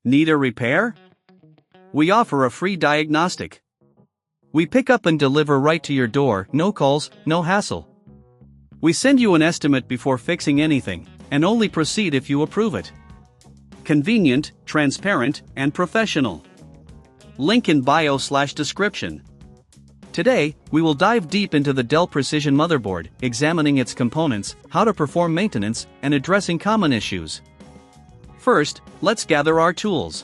Need a repair? We offer a free diagnostic. We pick up and deliver right to your door, no calls, no hassle. We send you an estimate before fixing anything, and only proceed if you approve it. Convenient, transparent, and professional. Link in bio/description. Today, we will dive deep into the Dell Precision motherboard, examining its components, how to perform maintenance, and addressing common issues. First, let's gather our tools.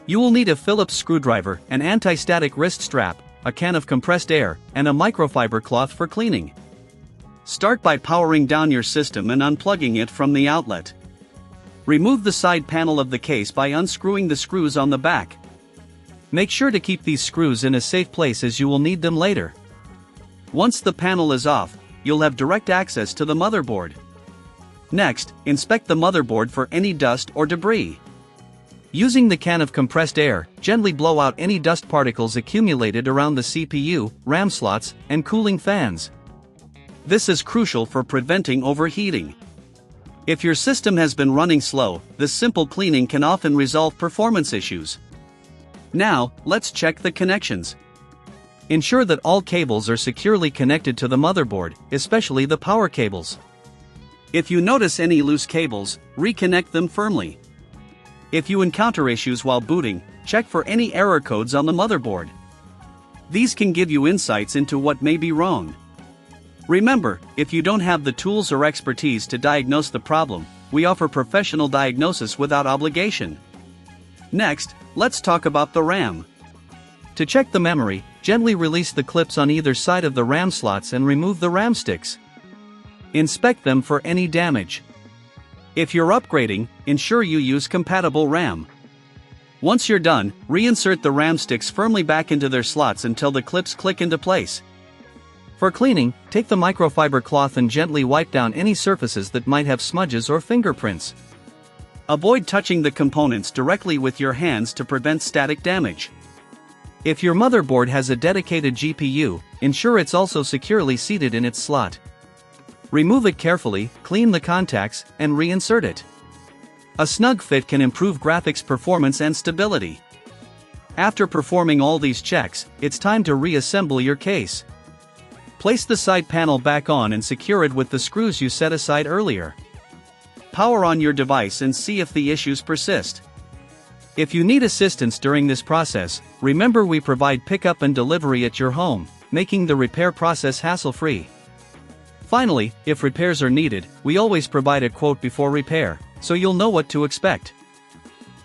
You will need a Phillips screwdriver, an anti-static wrist strap, a can of compressed air, and a microfiber cloth for cleaning. Start by powering down your system and unplugging it from the outlet. Remove the side panel of the case by unscrewing the screws on the back. Make sure to keep these screws in a safe place as you will need them later. Once the panel is off, you'll have direct access to the motherboard. Next, inspect the motherboard for any dust or debris. Using the can of compressed air, gently blow out any dust particles accumulated around the CPU, RAM slots, and cooling fans. This is crucial for preventing overheating. If your system has been running slow, this simple cleaning can often resolve performance issues. Now, let's check the connections. Ensure that all cables are securely connected to the motherboard, especially the power cables. If you notice any loose cables, reconnect them firmly. If you encounter issues while booting, check for any error codes on the motherboard. These can give you insights into what may be wrong. Remember, if you don't have the tools or expertise to diagnose the problem, we offer professional diagnosis without obligation. Next, let's talk about the RAM. To check the memory, gently release the clips on either side of the RAM slots and remove the RAM sticks. Inspect them for any damage. If you're upgrading, ensure you use compatible RAM. Once you're done, reinsert the RAM sticks firmly back into their slots until the clips click into place. For cleaning, take the microfiber cloth and gently wipe down any surfaces that might have smudges or fingerprints. Avoid touching the components directly with your hands to prevent static damage. If your motherboard has a dedicated GPU, ensure it's also securely seated in its slot. Remove it carefully, clean the contacts, and reinsert it. A snug fit can improve graphics performance and stability. After performing all these checks, it's time to reassemble your case. Place the side panel back on and secure it with the screws you set aside earlier. Power on your device and see if the issues persist. If you need assistance during this process, remember we provide pickup and delivery at your home, making the repair process hassle-free. Finally, if repairs are needed, we always provide a quote before repair, so you'll know what to expect.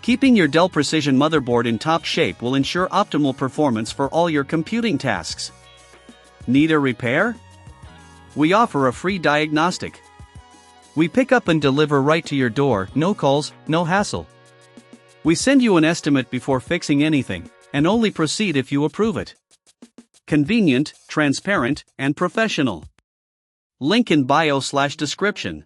Keeping your Dell Precision motherboard in top shape will ensure optimal performance for all your computing tasks. Need a repair? We offer a free diagnostic. We pick up and deliver right to your door, no calls, no hassle. We send you an estimate before fixing anything, and only proceed if you approve it. Convenient, transparent, and professional. Link in bio/description.